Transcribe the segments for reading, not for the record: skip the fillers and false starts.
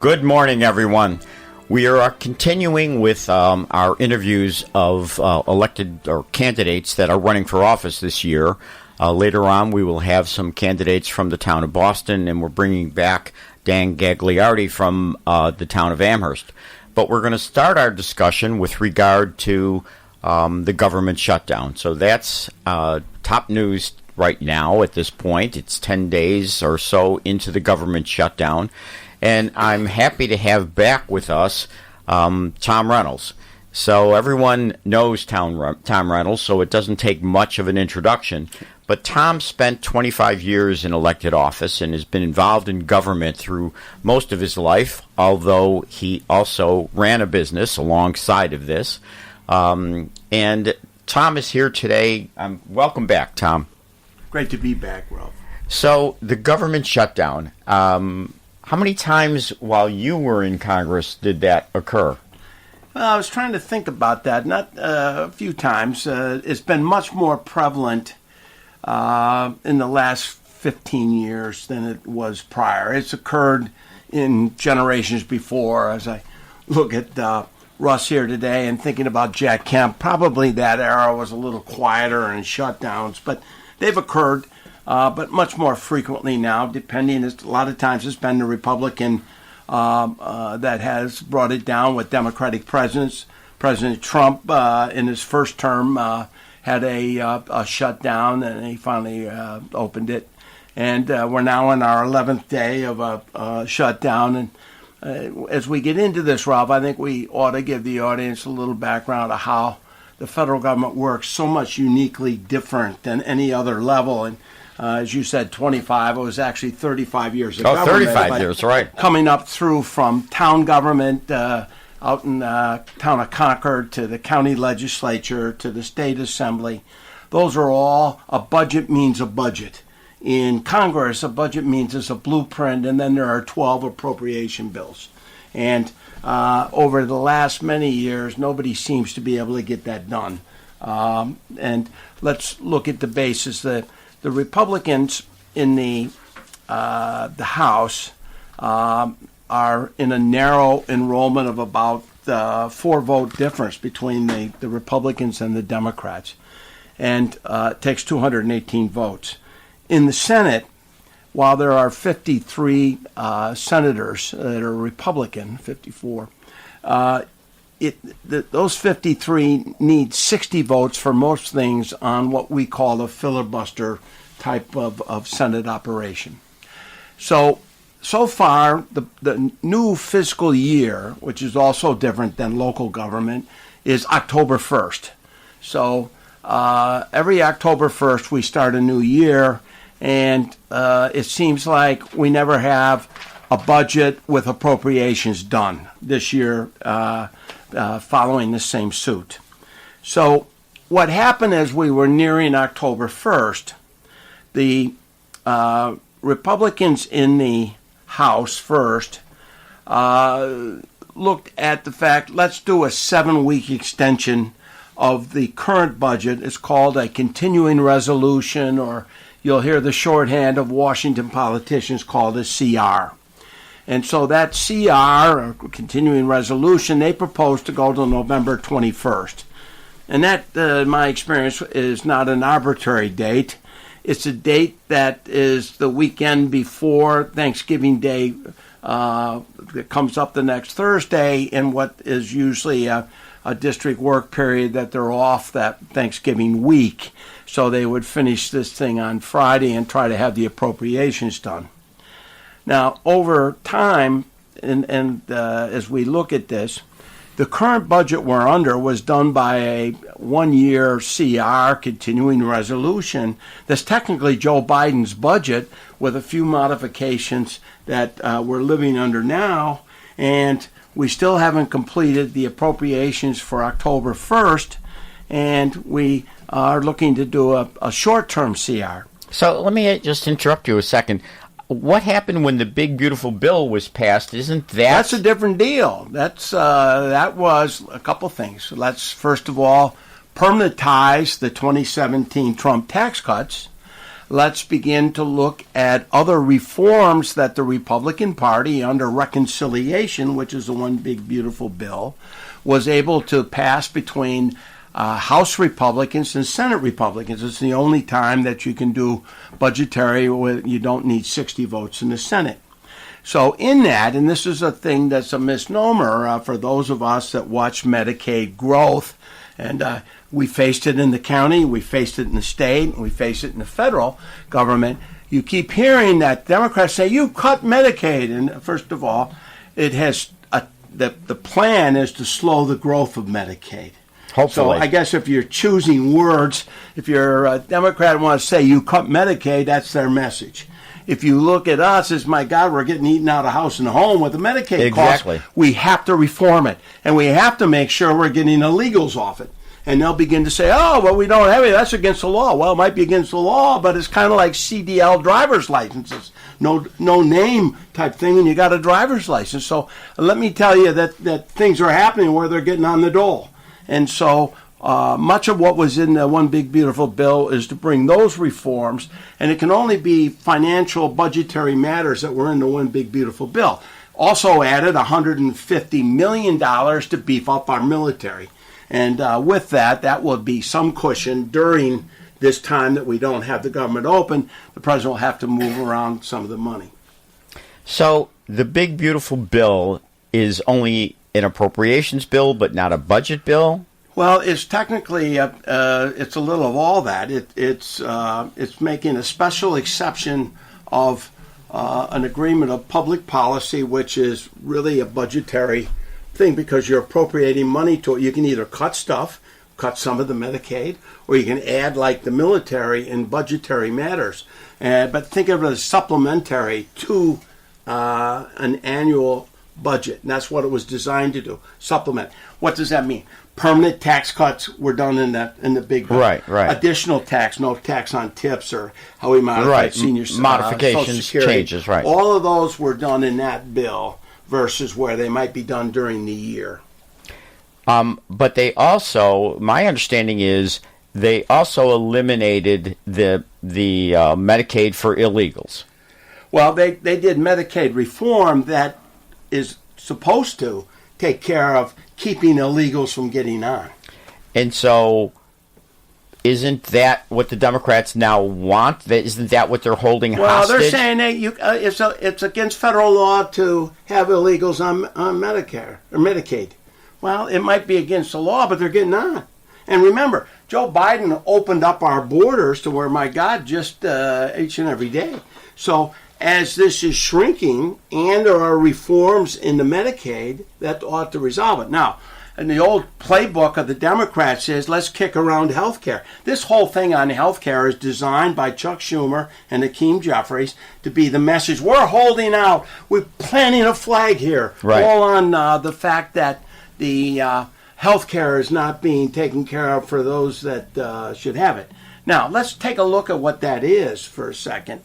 Good morning, everyone. We are continuing with our interviews of elected or candidates that are running for office this year. Later on, we will have some candidates from the town of Boston, and we're bringing back Dan Gagliardi from the town of Amherst. But we're going to start our discussion with regard to the government shutdown. So that's top news right now at this point. It's 10 days or so into the government shutdown. And I'm happy to have back with us Tom Reynolds. So everyone knows Tom Reynolds, so it doesn't take much of an introduction. But Tom spent 25 years in elected office and has been involved in government through most of his life, although he also ran a business alongside of this. And Tom is here today. Welcome back, Tom. Great to be back, Ralph. So the government shutdown, how many times while you were in Congress did that occur? Well, I was trying to think about that. Not a few times. It's been much more prevalent in the last 15 years than it was prior. It's occurred in generations before. As I look at Russ here today and thinking about Jack Kemp, probably that era was a little quieter in shutdowns, but they've occurred. But much more frequently now, depending, a lot of times it's been the Republican that has brought it down with Democratic presidents. President Trump, in his first term, had a shutdown, and he finally opened it. And we're now in our 11th day of a shutdown. And as we get into this, Rob, I think we ought to give the audience a little background of how the federal government works so much uniquely different than any other level. And as you said, 25. It was actually 35 years of government. 35 years, right. Coming up through from town government out in town of Concord to the county legislature to the state assembly. Those are all, a budget means a budget. In Congress, a budget means it's a blueprint, and then there are 12 appropriation bills. And over the last many years, nobody seems to be able to get that done. And let's look at the basis that the Republicans in the House are in a narrow enrollment of about 4-vote difference between the Republicans and the Democrats. And it takes 218 votes. In the Senate, while there are 53 senators that are Republican, 54, those 53 need 60 votes for most things on what we call a filibuster type of Senate operation. So far, the new fiscal year, which is also different than local government, is October 1st. So every October 1st, we start a new year, and it seems like we never have a budget with appropriations done this year. Following the same suit. So what happened as we were nearing October 1st, the Republicans in the House first looked at the fact, let's do a 7-week extension of the current budget. It's called a continuing resolution, or you'll hear the shorthand of Washington politicians called a CR. And so that CR, or continuing resolution, they proposed to go to November 21st. And that, in my experience, is not an arbitrary date. It's a date that is the weekend before Thanksgiving Day that comes up the next Thursday in what is usually a district work period that they're off that Thanksgiving week. So they would finish this thing on Friday and try to have the appropriations done. Now, over time, and as we look at this, the current budget we're under was done by a 1-year CR, continuing resolution, that's technically Joe Biden's budget with a few modifications that we're living under now, and we still haven't completed the appropriations for October 1st, and we are looking to do a short-term CR. So let me just interrupt you a second. What happened when the big beautiful bill was passed? Isn't that... That's a different deal. That was a couple things. Let's first of all permanentize the 2017 Trump tax cuts. let's begin to look at other reforms that the Republican Party, under reconciliation, which is the one big beautiful bill, was able to pass between House Republicans and Senate Republicans. It's the only time that you can do budgetary where you don't need 60 votes in the Senate. So in that, and this is a thing that's a misnomer for those of us that watch Medicaid growth, and we faced it in the county, we faced it in the state, and we face it in the federal government. You keep hearing that Democrats say, you cut Medicaid. And first of all, it has the plan is to slow the growth of Medicaid. Hopefully. So I guess if you're choosing words, if you're a Democrat and want to say you cut Medicaid, that's their message. If you look at us as, my God, we're getting eaten out of house and home with the Medicaid costs, we have to reform it. And we have to make sure we're getting illegals off it. And they'll begin to say, oh, well, we don't have it. That's against the law. Well, it might be against the law, but it's kind of like CDL driver's licenses. No name type thing, and you got a driver's license. So let me tell you that things are happening where they're getting on the dole. And so much of what was in the One Big Beautiful Bill is to bring those reforms, and it can only be financial budgetary matters that were in the One Big Beautiful Bill. Also added $150 million to beef up our military. And with that will be some cushion during this time that we don't have the government open. The president will have to move around some of the money. So the Big Beautiful Bill is only an appropriations bill, but not a budget bill? Well, it's technically it's a little of all that. It's making a special exception of an agreement of public policy, which is really a budgetary thing because you're appropriating money to it. You can either cut stuff, cut some of the Medicaid, or you can add like the military in budgetary matters. But think of it as supplementary to an annual budget, and that's what it was designed to do. Supplement. What does that mean? Permanent tax cuts were done in the big bill. Right. Additional tax, no tax on tips or how we modify senior modifications, Social Security. Changes. Right. All of those were done in that bill versus where they might be done during the year. But they also, my understanding is, they also eliminated the Medicaid for illegals. Well, they did Medicaid reform that is supposed to take care of keeping illegals from getting on. And so, isn't that what the Democrats now want? Isn't that what they're holding hostage? Well, they're saying that it's against federal law to have illegals on Medicare or Medicaid. Well, it might be against the law, but they're getting on. And remember, Joe Biden opened up our borders to where, my God, just each and every day. So as this is shrinking and there are reforms in the Medicaid, that ought to resolve it. Now, in the old playbook of the Democrats is, let's kick around health care. This whole thing on health care is designed by Chuck Schumer and Hakeem Jeffries to be the message. We're holding out. We're planting a flag here. Right. All on the fact that the health care is not being taken care of for those that should have it. Now, let's take a look at what that is for a second.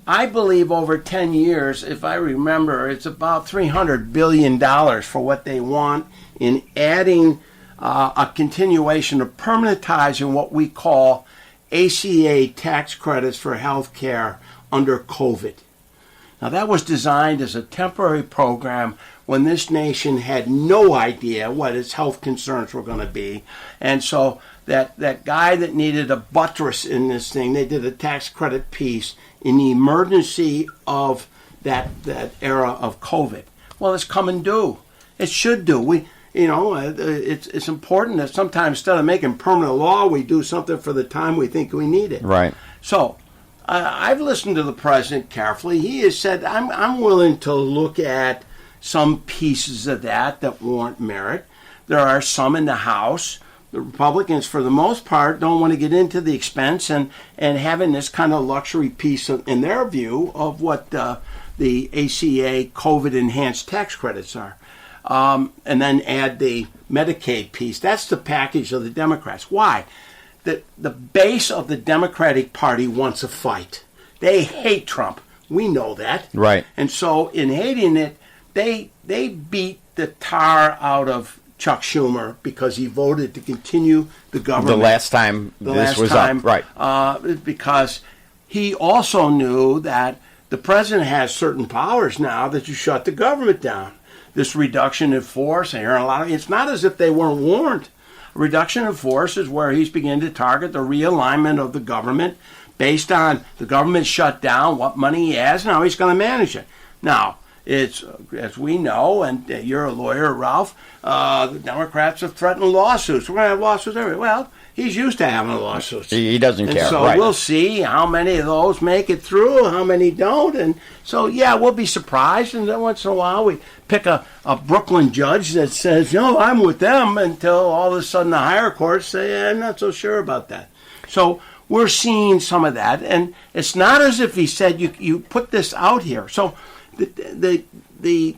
I believe over 10 years, if I remember, it's about $300 billion for what they want in adding a continuation of permanentizing what we call ACA tax credits for health care under COVID. Now, that was designed as a temporary program when this nation had no idea what its health concerns were going to be. And so that guy that needed a buttress in this thing, they did a tax credit piece in the emergency of that era of COVID. Well, it's come and due. It should do. It's important that sometimes instead of making permanent law, we do something for the time we think we need it. Right. So I've listened to the president carefully. He has said, I'm willing to look at some pieces of that warrant merit. There are some in the House. The Republicans, for the most part, don't want to get into the expense and having this kind of luxury piece in their view of what the ACA COVID-enhanced tax credits are. And then add the Medicaid piece. That's the package of the Democrats. Why? The base of the Democratic Party wants a fight. They hate Trump. We know that. Right. And so in hating it, they beat the tar out of Chuck Schumer because he voted to continue the government. The last time this was up, right? Because he also knew that the president has certain powers now that you shut the government down. This reduction in force, it's not as if they weren't warned. A reduction in force is where he's beginning to target the realignment of the government based on the government shut down, what money he has, and how he's going to manage it. Now, it's, as we know, and you're a lawyer, Ralph, the Democrats have threatened lawsuits. We're going to have lawsuits everywhere. Well, he's used to having lawsuits. He doesn't care. So right. We'll see how many of those make it through, how many don't. And so, yeah, we'll be surprised. And then once in a while we pick a Brooklyn judge that says, I'm with them, until all of a sudden the higher courts say, I'm not so sure about that. So we're seeing some of that. And it's not as if he said, you put this out here. So the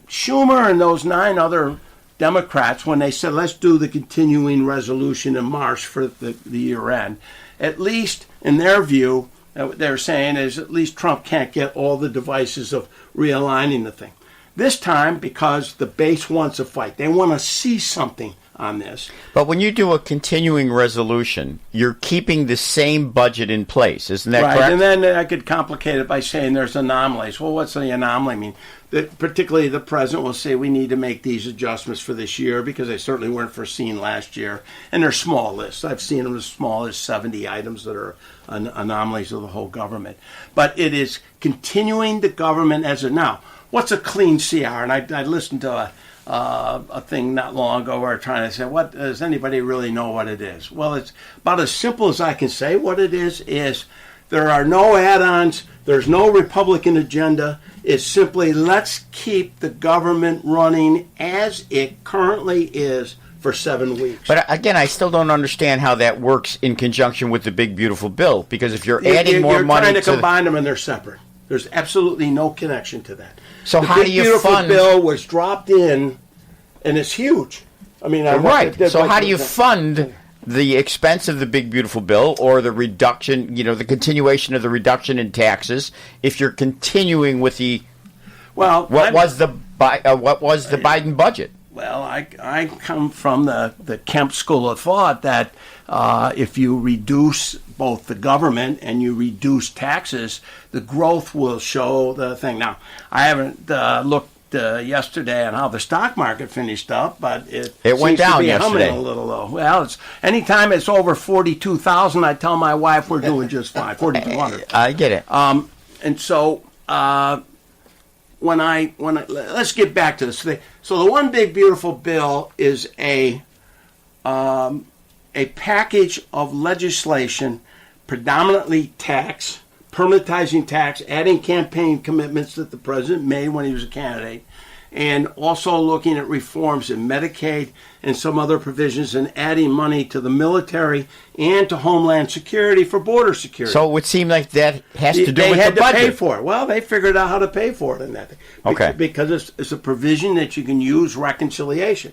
Schumer and those 9 other Democrats, when they said, let's do the continuing resolution in March for the year end, at least in their view, what they're saying is at least Trump can't get all the devices of realigning the thing. This time, because the base wants a fight, they want to see something on this. But when you do a continuing resolution, you're keeping the same budget in place, isn't that right, correct? And then I could complicate it by saying there's anomalies. Well, what's the anomaly mean? That particularly the president will say we need to make these adjustments for this year because they certainly weren't foreseen last year. And they're small lists. I've seen them as small as 70 items that are anomalies of the whole government. But it is continuing the government as a... Now, what's a clean CR? And I listened to a thing not long ago where trying to say, what does anybody really know what it is? Well, it's about as simple as I can say. What it is there are no add-ons, there's no Republican agenda. It's simply let's keep the government running as it currently is for 7 weeks. But again, I still don't understand how that works in conjunction with the big beautiful bill, because if you're adding more money, you're trying to combine them and they're separate. There's absolutely no connection to that. So the how do you fund? The big beautiful bill was dropped in, and it's huge. I mean, right. So how do you fund the expense of the big beautiful bill, or the reduction, the continuation of the reduction in taxes, if you're continuing with the what was the Biden budget? Well, I come from the Kemp school of thought that if you reduce both the government and you reduce taxes, the growth will show the thing. Now, I haven't looked yesterday on how the stock market finished up, but it went down to be yesterday. Humming a little though. Well, anytime it's over 42,000, I tell my wife we're doing just fine. 4,200. I get it. And so when I let's get back to this. So the one big beautiful bill is a package of legislation, predominantly tax, permanentizing tax, adding campaign commitments that the president made when he was a candidate, and also looking at reforms in Medicaid and some other provisions, and adding money to the military and to Homeland Security for border security. So it would seem like that has to do with the budget. They had to pay for it. Well, they figured out how to pay for it in that. Okay. Because it's a provision that you can use reconciliation.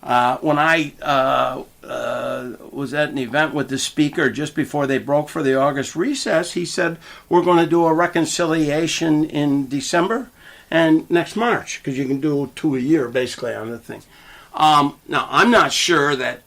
When I was at an event with the speaker just before they broke for the August recess, he said, we're going to do a reconciliation in December and next March, because you can do 2 a year basically on the thing. Now, I'm not sure that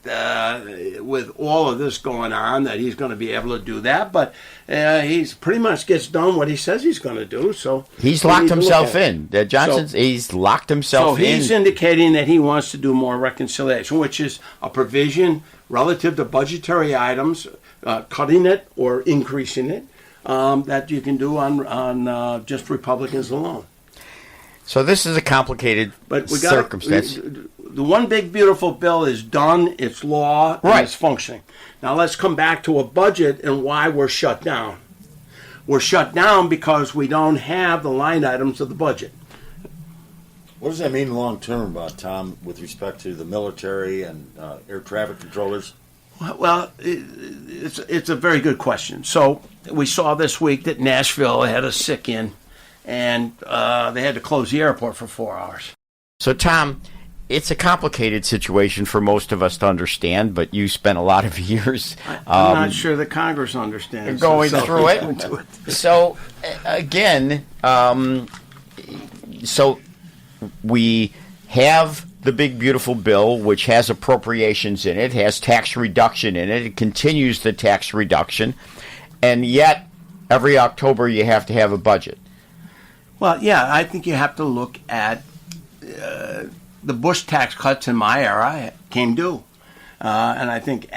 with all of this going on that he's going to be able to do that, but he's pretty much gets done what he says he's going to do. So he's locked himself in. He's locked himself in. So he's indicating that he wants to do more reconciliation, which is a provision relative to budgetary items, cutting it or increasing it, that you can do on just Republicans alone. So this is a complicated circumstance. The one big beautiful bill is done, it's law, and it's functioning. Now let's come back to a budget and why we're shut down. We're shut down because we don't have the line items of the budget. What does that mean long term, Tom, with respect to the military and air traffic controllers? Well, it's a very good question. So we saw this week that Nashville had a sick-in, and they had to close the airport for 4 hours. So, Tom, it's a complicated situation for most of us to understand, but you spent a lot of years... I'm not sure that Congress understands. Going through it. So, again, so we have the big beautiful bill, which has appropriations in it, has tax reduction in it. It continues the tax reduction, and yet every October you have to have a budget. Well, yeah, I think you have to look at the Bush tax cuts in my era came due. And I think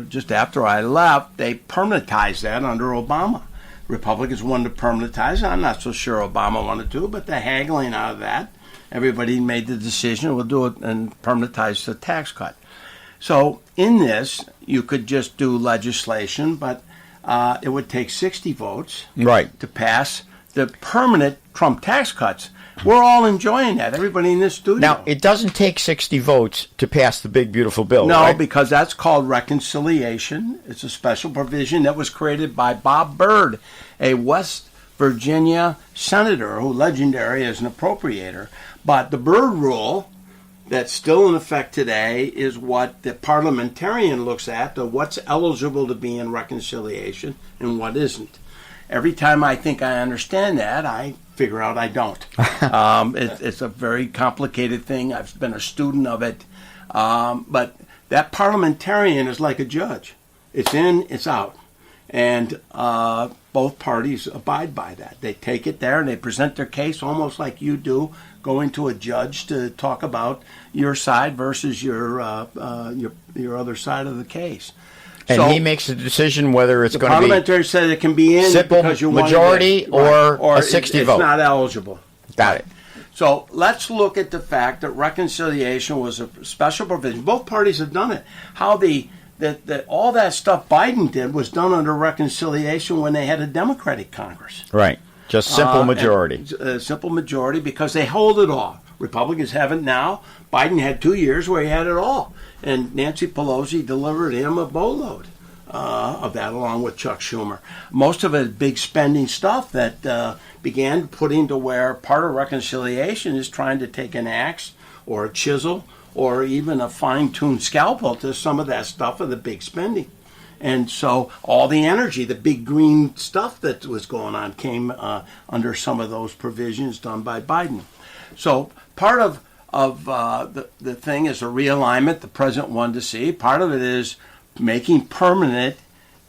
just after I left, they permanentized that under Obama. Republicans wanted to permanentize it. I'm not so sure Obama wanted to, but the haggling out of that, everybody made the decision, we'll do it and permanentize the tax cut. So in this, you could just do legislation, but it would take 60 votes to pass the permanent Trump tax cuts. We're all enjoying that. Everybody in this studio. Now, it doesn't take 60 votes to pass the big, beautiful bill, No, right? because that's called reconciliation. It's a special provision that was created by Bob Byrd, a West Virginia senator who legendary as an appropriator. But the Byrd rule that's still in effect today is what the parliamentarian looks at, what's eligible to be in reconciliation and what isn't. Every time I think I understand that, I figure out I don't. It's a very complicated thing. I've been a student of it. But that parliamentarian is like a judge. It's in, it's out. And both parties abide by that. They take it there and they present their case almost like you do, going to a judge to talk about your side versus your other side of the case. And so he makes a decision whether it's going to be parliamentary said it can be in simple because you majority or a 60 vote. It's not eligible. Got it. So let's look at the fact that reconciliation was a special provision. Both parties have done it. How that all that stuff Biden did was done under reconciliation when they had a Democratic Congress. Right. Just simple majority. Simple majority because they hold it all. Republicans have it now. Biden had 2 years where he had it all. And Nancy Pelosi delivered him a boatload of that along with Chuck Schumer. Most of it is big spending stuff that began putting to where part of reconciliation is trying to take an axe or a chisel or even a fine-tuned scalpel to some of that stuff of the big spending. And so all the energy, the big green stuff that was going on came under some of those provisions done by Biden. So part of the thing is a realignment the president wanted to see. Part of it is making permanent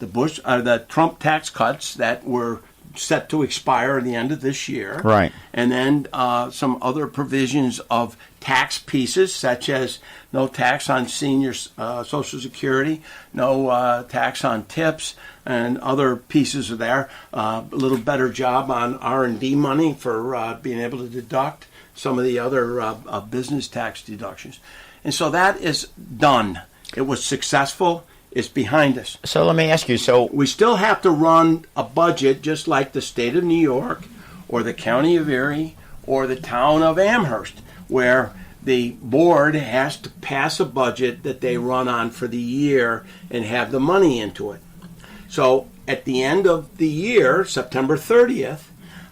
the Trump tax cuts that were set to expire at the end of this year. Right. And then some other provisions of tax pieces, such as no tax on senior Social Security, no tax on tips, and other pieces of there. A little better job on R&D money for being able to deduct some of the other business tax deductions. And so that is done. It was successful. It's behind us. So let me ask you, so we still have to run a budget just like the state of New York or the county of Erie or the town of Amherst, where the board has to pass a budget that they run on for the year and have the money into it. So at the end of the year, September 30th,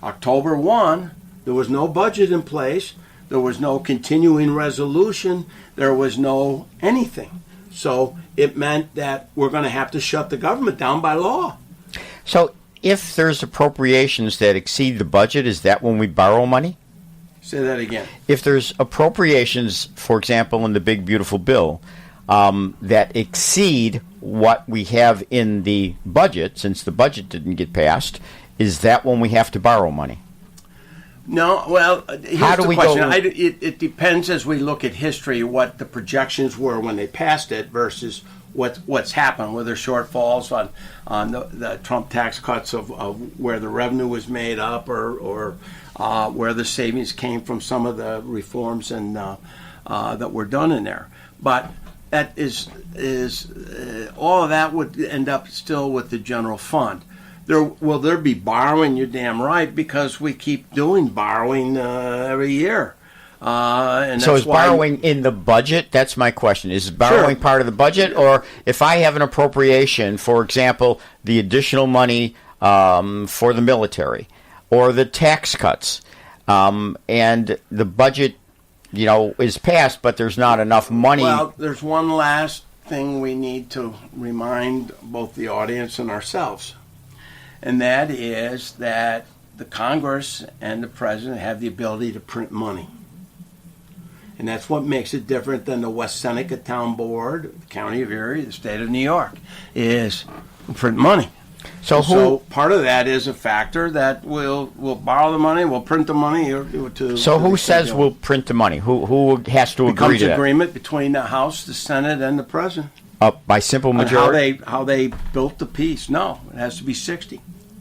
October 1, there was no budget in place. There was no continuing resolution. There was no anything. So it meant that we're going to have to shut the government down by law. So if there's appropriations that exceed the budget, is that when we borrow money? Say that again. If there's appropriations, for example, in the big, beautiful bill, that exceed what we have in the budget, since the budget didn't get passed, is that when we have to borrow money? No, well, here's How do the we question. go? It depends as we look at history what the projections were when they passed it versus what's happened, whether shortfalls on the Trump tax cuts of where the revenue was made up or where the savings came from some of the reforms and that were done in there. But that is all of that would end up still with the general fund. Will there be borrowing? You're damn right, because we keep doing borrowing every year. And so that's is why borrowing in the budget? That's my question. Is borrowing Sure. part of the budget? Or if I have an appropriation, for example, the additional money for the military or the tax cuts, and the budget, is passed, but there's not enough money. Well, there's one last thing we need to remind both the audience and ourselves. And that is that the Congress and the President have the ability to print money. And that's what makes it different than the West Seneca Town Board, the County of Erie, the State of New York, is print money. So part of that is a factor that we'll borrow the money, we'll print the money. So who says we'll print the money? Who has to agree to that? Becomes agreement between the House, the Senate, and the President. By simple majority? How they built the piece. No, it has to be 60.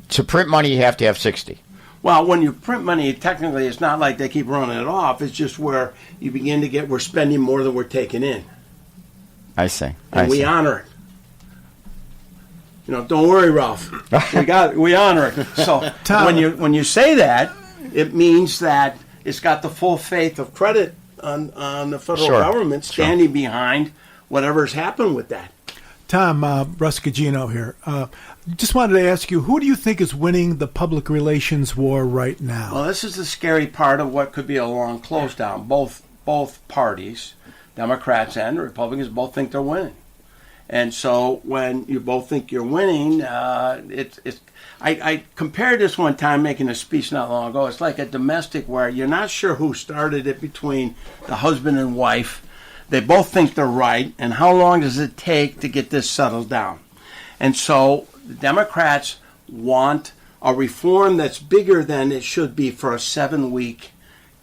To print money, you have to have 60. Well, when you print money, technically it's not like they keep running it off. It's just where you begin to get, we're spending more than we're taking in. I see. And we honor it. Don't worry, Ralph. We honor it. So when you say that, it means that it's got the full faith of credit on the federal government standing behind whatever's happened with that. Tom, Russ Gugino here. Just wanted to ask you, who do you think is winning the public relations war right now? Well, this is the scary part of what could be a long close down. Both parties, Democrats and Republicans, both think they're winning. And so when you both think you're winning, I compared this one time making a speech not long ago. It's like a domestic where you're not sure who started it between the husband and wife. They both think they're right, and how long does it take to get this settled down? And so the Democrats want a reform that's bigger than it should be for a 7-week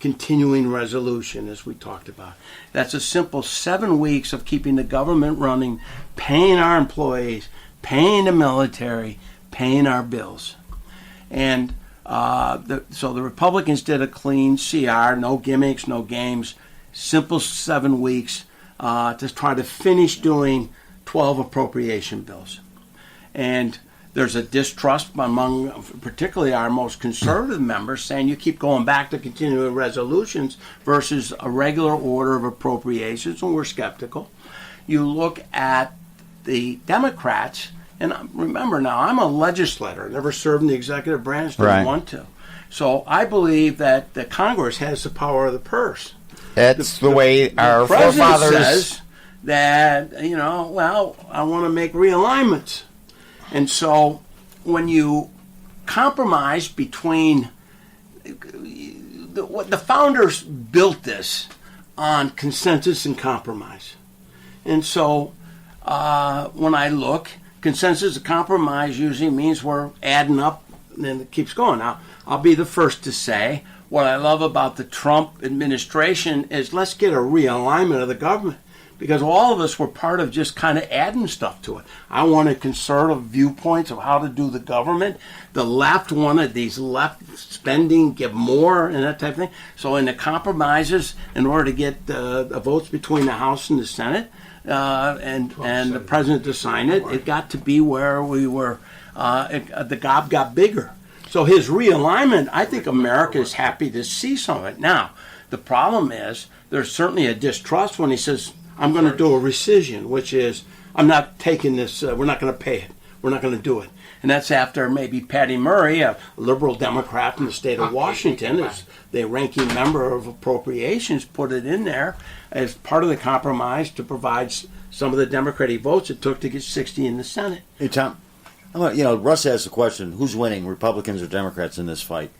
continuing resolution, as we talked about. That's a simple 7 weeks of keeping the government running, paying our employees, paying the military, paying our bills. And so the Republicans did a clean CR, no gimmicks, no games, simple 7 weeks to try to finish doing 12 appropriation bills. And there's a distrust among particularly our most conservative members saying you keep going back to continuing resolutions versus a regular order of appropriations, and we're skeptical. You look at the Democrats, and remember now, I'm a legislator, never served in the executive branch, didn't want to. So I believe that the Congress has the power of the purse. That's the way our forefathers says that, I want to make realignments. And so when you compromise between the founders built this on consensus and compromise. And so when I look, consensus and compromise usually means we're adding up and then it keeps going. Now, I'll be the first to say what I love about the Trump administration is let's get a realignment of the government. Because all of us were part of just kind of adding stuff to it. I wanted conservative viewpoints of how to do the government. The left wanted these left spending, give more, and that type of thing. So in the compromises, in order to get the votes between the House and the Senate, and the president to sign it, it got to be where we were, the gob got bigger. So his realignment, I think America is happy to see some of it. Now, the problem is there's certainly a distrust when he says, I'm going to do a rescission, which is I'm not taking this, we're not going to pay it. We're not going to do it. And that's after maybe Patty Murray, a liberal Democrat from the state of Washington, as the ranking member of appropriations, put it in there as part of the compromise to provide some of the Democratic votes it took to get 60 in the Senate. Hey, Tom, Russ asked the question, who's winning, Republicans or Democrats in this fight?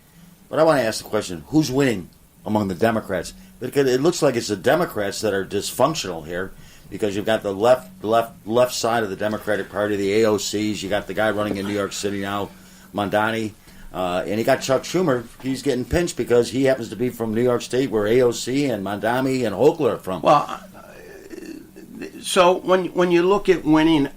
But I want to ask the question, who's winning among the Democrats? Because it looks like it's the Democrats that are dysfunctional here, because you've got the left side of the Democratic Party, the AOCs. You got the guy running in New York City now, Mondani, and you got Chuck Schumer. He's getting pinched because he happens to be from New York State, where AOC and Mondani and Hochul are from. Well, so when you look at winning,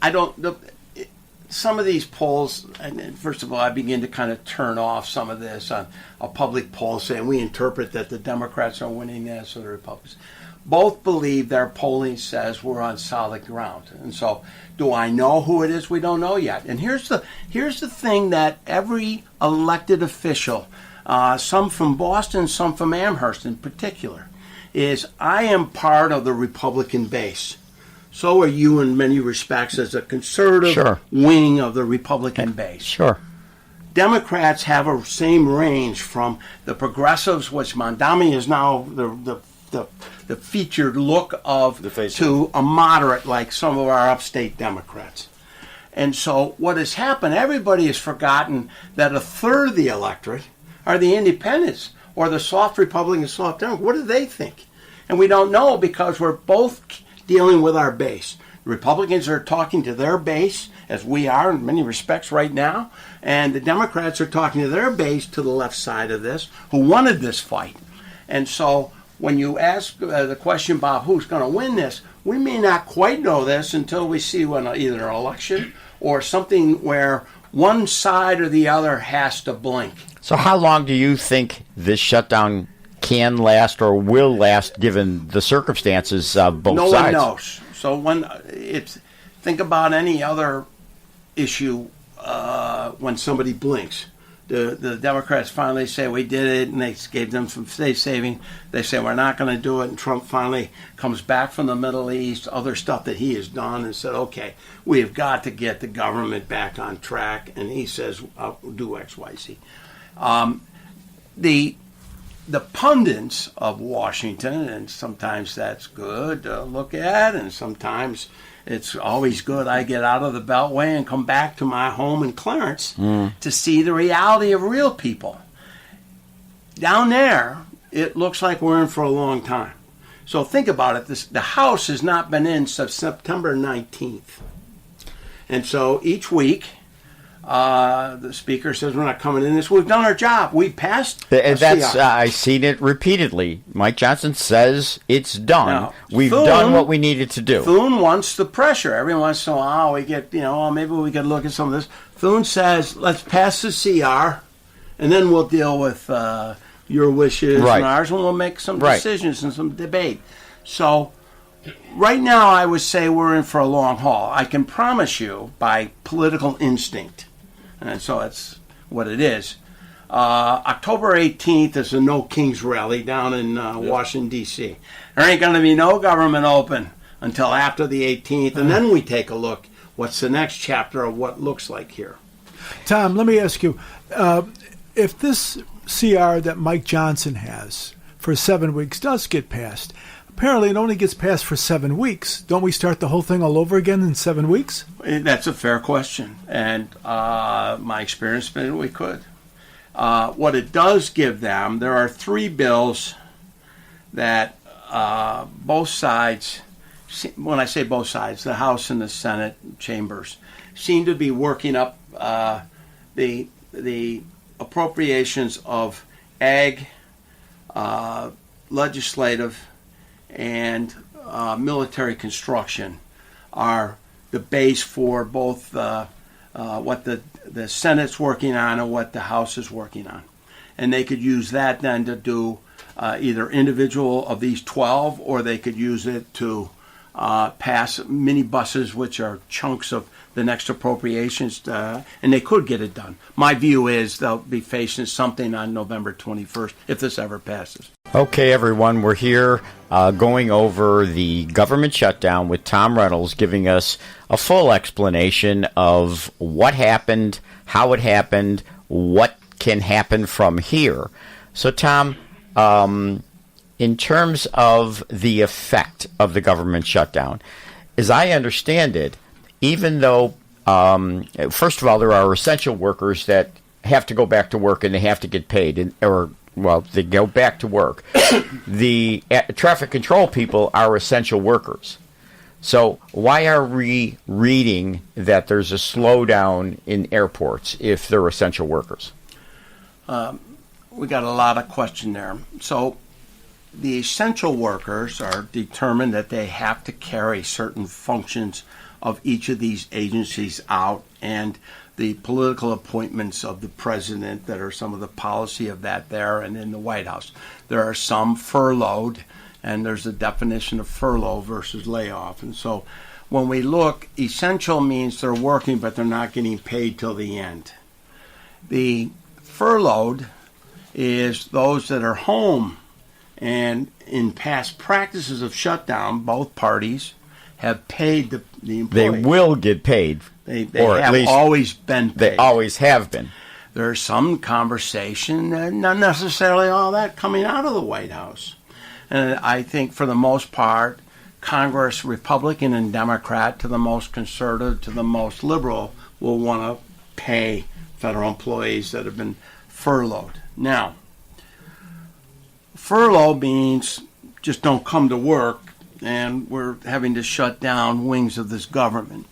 some of these polls, and first of all, I begin to kind of turn off some of this on a public poll saying we interpret that the Democrats are winning this or the Republicans. Both believe their polling says we're on solid ground. And so do I know who it is? We don't know yet. And here's the thing that every elected official, some from Boston, some from Amherst in particular, is I am part of the Republican base. So are you in many respects as a conservative wing of the Republican base. Sure. Democrats have a same range from the progressives, which Mondani is now the featured look of, to a moderate like some of our upstate Democrats. And so what has happened, everybody has forgotten that a third of the electorate are the independents or the soft Republicans, soft Democrats. What do they think? And we don't know because we're both dealing with our base. The Republicans are talking to their base, as we are in many respects right now, and the Democrats are talking to their base to the left side of this, who wanted this fight. And so when you ask the question about who's going to win this, we may not quite know this until we see either an election or something where one side or the other has to blink. So how long do you think this shutdown can last or will last given the circumstances both no sides? No one knows. So think about any other issue when somebody blinks. The Democrats finally say we did it, and they gave them some state saving. They say we're not going to do it, and Trump finally comes back from the Middle East, other stuff that he has done, and said, okay, we have got to get the government back on track, and he says, I'll do X, Y, Z. The pundits of Washington, and sometimes that's good to look at, and sometimes it's always good I get out of the Beltway and come back to my home in Clarence to see the reality of real people. Down there, it looks like we're in for a long time. So think about it. The House has not been in since September 19th. And so each week, the Speaker says we're not coming in this. We've done our job. We passed. I've seen it repeatedly. Mike Johnson says it's done. Now, We've done what we needed to do. Thune wants the pressure. Every once in a while, we get, maybe we could look at some of this. Thune says, let's pass the CR, and then we'll deal with your wishes Right. and ours, and we'll make some Right. decisions and some debate. So right now, I would say we're in for a long haul. I can promise you by political instinct, and so that's what it is. October 18th is a No Kings rally down in Washington, D.C. There ain't going to be no government open until after the 18th, and then we take a look what's the next chapter of what looks like here. Tom, let me ask you, if this CR that Mike Johnson has for 7 weeks does get passed, apparently it only gets passed for 7 weeks. Don't we start the whole thing all over again in 7 weeks? That's a fair question, and my experience has been we could. What it does give them, there are 3 bills that both sides, when I say both sides, the House and the Senate chambers, seem to be working up the appropriations of ag, legislative, and military construction are the base for both what the Senate's working on and what the House is working on. And they could use that then to do either individual of these 12, or they could use it to pass minibuses, which are chunks of the next appropriations, and they could get it done. My view is they'll be facing something on November 21st if this ever passes. Okay, everyone, we're here going over the government shutdown with Tom Reynolds, giving us a full explanation of what happened, how it happened, what can happen from here. So, Tom, in terms of the effect of the government shutdown, as I understand it, even though, first of all, there are essential workers that have to go back to work and they have to get paid, they go back to work. The traffic control people are essential workers. So why are we reading that there's a slowdown in airports if they're essential workers? We got a lot of question there. So the essential workers are determined that they have to carry certain functions of each of these agencies out, and the political appointments of the president that are some of the policy of that there and in the White House. There are some furloughed, and there's a definition of furlough versus layoff. And so when we look, essential means they're working but they're not getting paid till the end. The furloughed is those that are home, and in past practices of shutdown, both parties have paid the employee. They will get paid. They or have at least always been paid. They always have been. There's some conversation, not necessarily all that, coming out of the White House. And I think for the most part, Congress, Republican and Democrat, to the most conservative, to the most liberal, will want to pay federal employees that have been furloughed. Now, furlough means just don't come to work, and we're having to shut down wings of this government.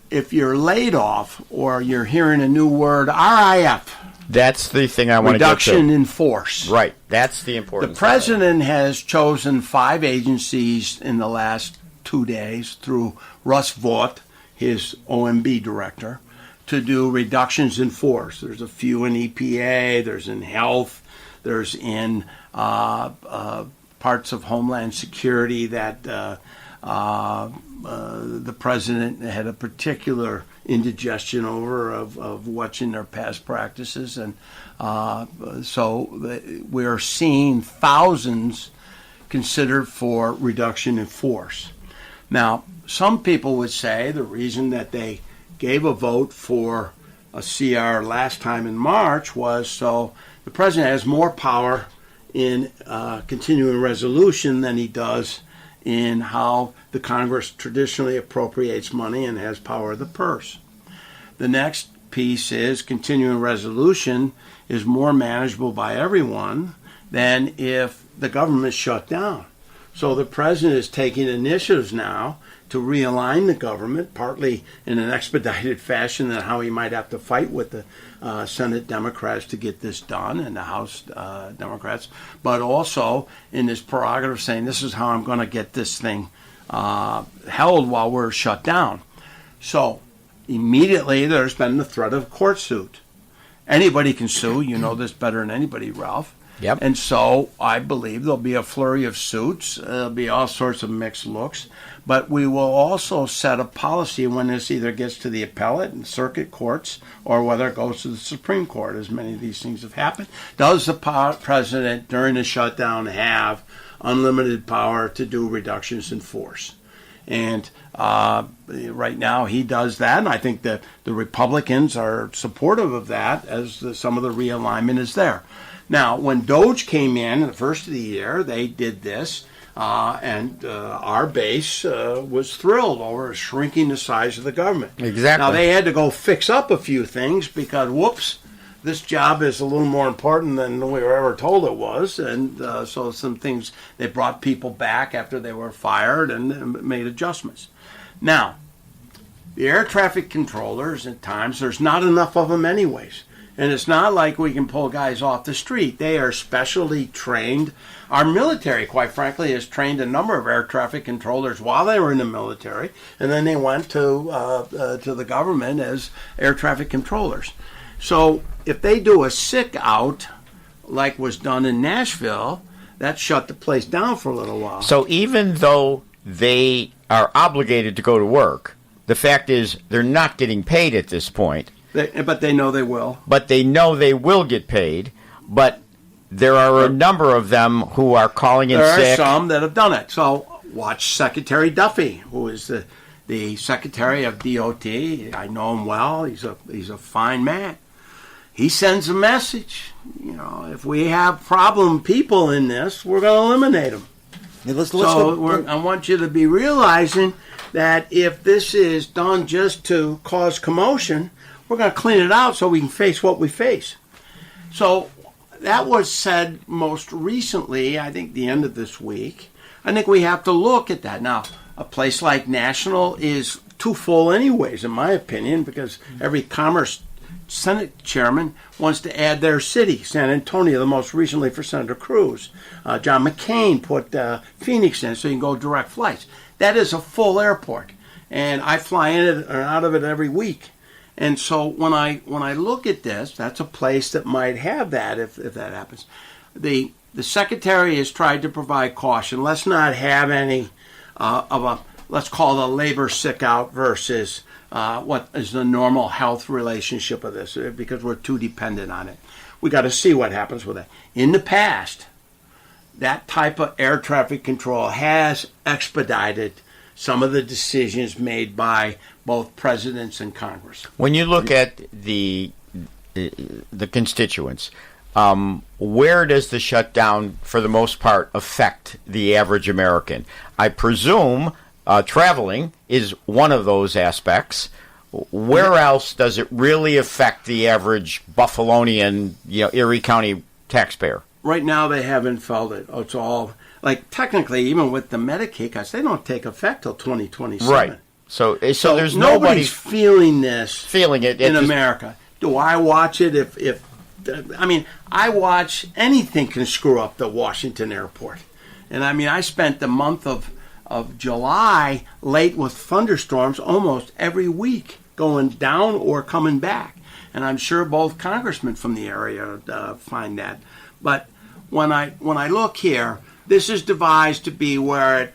If you're laid off or you're hearing a new word, RIF, That's the thing I want to get to. reduction in force. Right. That's the The important president has chosen 5 agencies in the last 2 days through Russ Vought, his OMB director, to do reductions in force. There's a few in EPA, there's in health, there's in parts of Homeland Security that the president had a particular indigestion over of watching their past practices, and we are seeing thousands considered for reduction in force. Now, some people would say the reason that they gave a vote for a CR last time in March was so the president has more power in continuing resolution than he does in how the Congress traditionally appropriates money and has power of the purse. The next piece is continuing resolution is more manageable by everyone than if the government shut down. So the president is taking initiatives now to realign the government, partly in an expedited fashion than how he might have to fight with the Senate Democrats to get this done and the House Democrats, but also in his prerogative saying this is how I'm going to get this thing held while we're shut down. So immediately there's been the threat of a court suit. Anybody can sue. You know this better than anybody, Ralph. Yep. And so I believe there'll be a flurry of suits. There'll be all sorts of mixed looks. But we will also set a policy when this either gets to the appellate and circuit courts or whether it goes to the Supreme Court, as many of these things have happened. Does the president during the shutdown have unlimited power to do reductions in force? And right now he does that, and I think that the Republicans are supportive of that as some of the realignment is there. Now, when Doge came in the first of the year, they did this, and our base was thrilled over shrinking the size of the government. Exactly. Now, they had to go fix up a few things because, whoops, this job is a little more important than we were ever told it was. And so some things, they brought people back after they were fired and made adjustments. Now, the air traffic controllers, at times, there's not enough of them anyways. And it's not like we can pull guys off the street. They are specially trained. Our military, quite frankly, has trained a number of air traffic controllers while they were in the military, and then they went to the government as air traffic controllers. So if they do a sick out, like was done in Nashville, that shut the place down for a little while. So even though they are obligated to go to work, the fact is they're not getting paid at this point. But they know they will. But they know they will get paid. But there are a number of them who are calling in sick. There are some that have done it. So watch Secretary Duffy, who is the Secretary of DOT. I know him well. He's a fine man. He sends a message. You know, if we have problem people in this, we're going to eliminate them. Yeah, I want you to be realizing that if this is done just to cause commotion, we're going to clean it out so we can face what we face. So that was said most recently, I think the end of this week. I think we have to look at that. Now, a place like National is too full anyways, in my opinion, because every Commerce Senate chairman wants to add their city, San Antonio, the most recently for Senator Cruz. John McCain put Phoenix in so you can go direct flights. That is a full airport, and I fly in it or out of it every week. And so when I look at this, that's a place that might have that if that happens. The secretary has tried to provide caution. Let's not have any let's call it a labor sick out versus what is the normal health relationship of this, because we're too dependent on it. We got to see what happens with it. In the past, that type of air traffic control has expedited some of the decisions made by both presidents and Congress. When you look at the constituents, where does the shutdown, for the most part, affect the average American? I presume traveling is one of those aspects. Where else does it really affect the average Buffalonian, Erie County taxpayer? Right now, they haven't felt it. It's all like technically, even with the Medicaid cuts, they don't take effect till 2027. Right. So there's nobody's nobody feeling this feeling it in America. Do I watch it? I watch anything can screw up the Washington airport. And I spent the month of July late with thunderstorms almost every week, going down or coming back. And I'm sure both congressmen from the area find that. But when I look here, this is devised to be where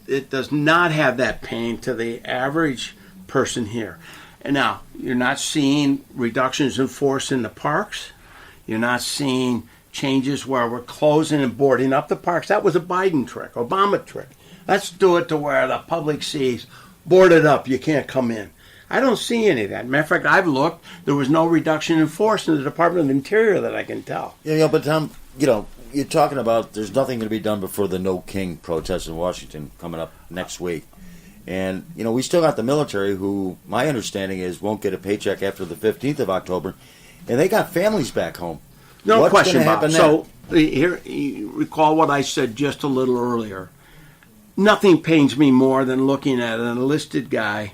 it does not have that pain to the average person here. And now, you're not seeing reductions in force in the parks. You're not seeing changes where we're closing and boarding up the parks. That was a Biden trick, Obama trick. Let's do it to where the public sees, board it up, you can't come in. I don't see any of that. Matter of fact, I've looked, there was no reduction in force in the Department of Interior that I can tell. Yeah, but Tom, you're talking about there's nothing going to be done before the No King protest in Washington coming up next week. And, we still got the military who, my understanding is, won't get a paycheck after the 15th of October. And they got families back home. No What's question gonna about it. So, here, you recall what I said just a little earlier. Nothing pains me more than looking at an enlisted guy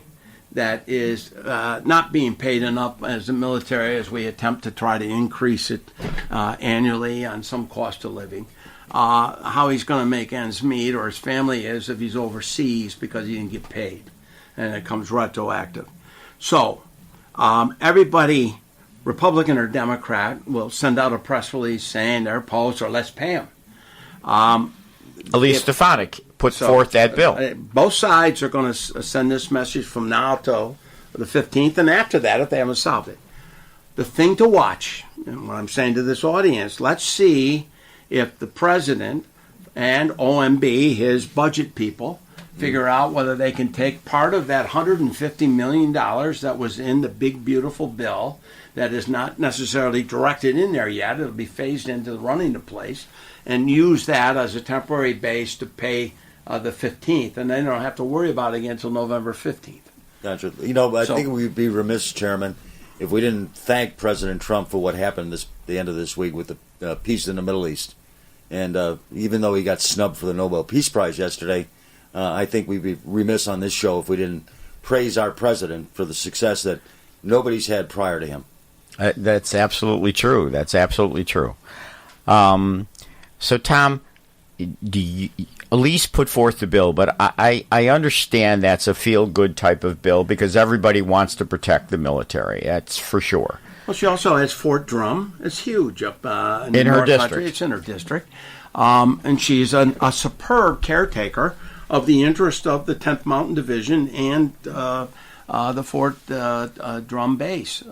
that is not being paid enough as a military as we attempt to try to increase it annually on some cost of living. How he's going to make ends meet, or his family is if he's overseas because he didn't get paid, and it comes retroactive. So everybody, Republican or Democrat, will send out a press release saying they're opposed or let's pay them. Elise Stefanik put forth that bill. Both sides are going to send this message from now till the 15th, and after that, if they haven't solved it. The thing to watch, and what I'm saying to this audience, let's see if the president and OMB, his budget people, figure out whether they can take part of that $150 million that was in the big, beautiful bill that is not necessarily directed in there yet. It'll be phased into running the place, and use that as a temporary base to pay the 15th, and then they don't have to worry about it again until November 15th. Gotcha. I think we'd be remiss, Chairman, if we didn't thank President Trump for what happened the end of this week with the peace in the Middle East. And even though he got snubbed for the Nobel Peace Prize yesterday, I think we'd be remiss on this show if we didn't praise our president for the success that nobody's had prior to him. That's absolutely true. That's absolutely true. So, Tom, Elise put forth the bill, but I understand that's a feel-good type of bill because everybody wants to protect the military. That's for sure. Well, she also has Fort Drum. It's huge up in her district. Country. It's in her district. And she's a superb caretaker of the interest of the 10th Mountain Division and the Fort Drum base.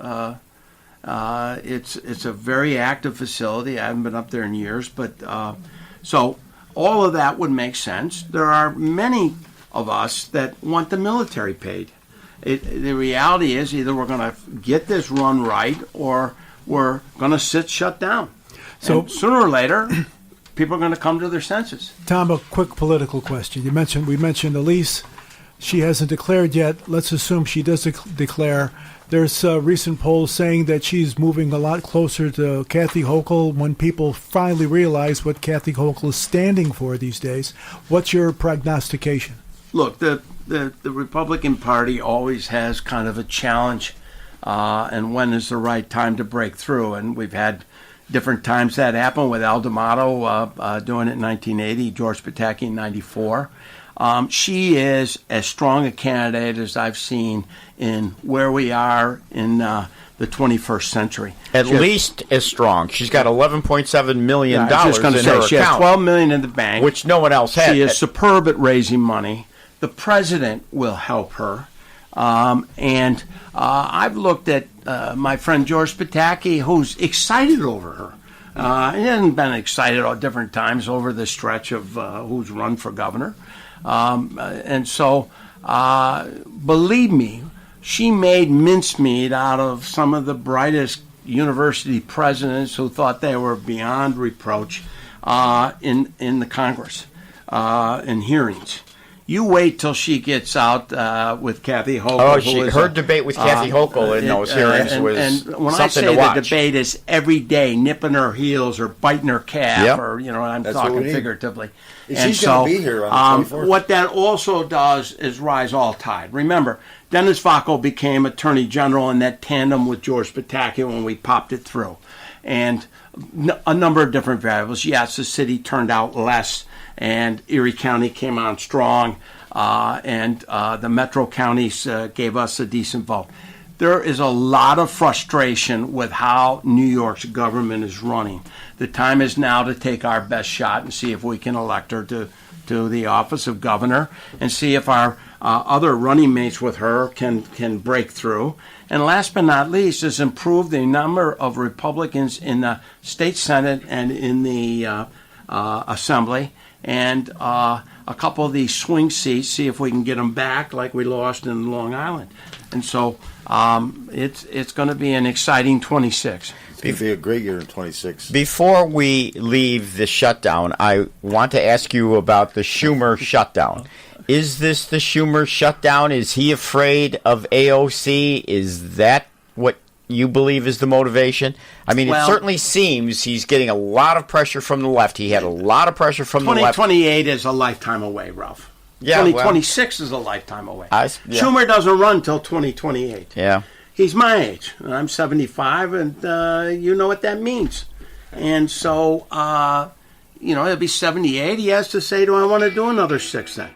It's a very active facility. I haven't been up there in years, but so all of that would make sense. There are many of us that want the military paid. The reality is either we're going to get this run right or we're going to shut down. So and sooner or later, people are going to come to their senses. Tom, a quick political question. We mentioned Elise. She hasn't declared yet. Let's assume she does declare. There's recent polls saying that she's moving a lot closer to Kathy Hochul when people finally realize what Kathy Hochul is standing for these days. What's your prognostication? Look, the Republican Party always has kind of a challenge, and when is the right time to break through. And we've had different times that happened with Al D'Amato doing it in 1980, George Pataki in 94. She is as strong a candidate as I've seen in where we are in the 21st century. At least as strong. She's got $11.7 million in her account. She has $12 million in the bank, which no one else has. She is superb at raising money. The president will help her. And I've looked at my friend George Pataki, who's excited over her. He hasn't been excited at different times over the stretch of who's run for governor. And so, believe me, she made mincemeat out of some of the brightest university presidents who thought they were beyond reproach in the Congress in hearings. You wait till she gets out with Kathy Hochul. Oh, her debate with Kathy Hochul in those hearings was and when something I say to watch. the debate is every day nipping her heels or biting her calf, Yep. or I'm That's what talking we need. figuratively. She's going to be here on the 24th. What that also does is rise all tide. Remember, Dennis Vacco became Attorney General in that tandem with George Pataki when we popped it through. And a number of different variables. Yes, the city turned out less, and Erie County came on strong, and the metro counties gave us a decent vote. There is a lot of frustration with how New York's government is running. The time is now to take our best shot and see if we can elect her to the office of governor, and see if our other running mates with her can break through. And last but not least is improve the number of Republicans in the state Senate and in the Assembly, and a couple of these swing seats, see if we can get them back like we lost in Long Island. And so it's going to be an exciting 26. It's going to be a great year in 26. Before we leave the shutdown, I want to ask you about the Schumer shutdown. Is this the Schumer shutdown? Is he afraid of AOC? Is that what you believe is the motivation? I mean, it certainly seems he's getting a lot of pressure from the left. He had a lot of pressure from the left. 2028 is a lifetime away, Ralph. Yeah, 2026 is a lifetime away. Yeah. Schumer doesn't run till 2028. Yeah. He's my age. I'm 75, and you know what that means. And so, he'll be 78. He has to say, do I want to do another 6 then?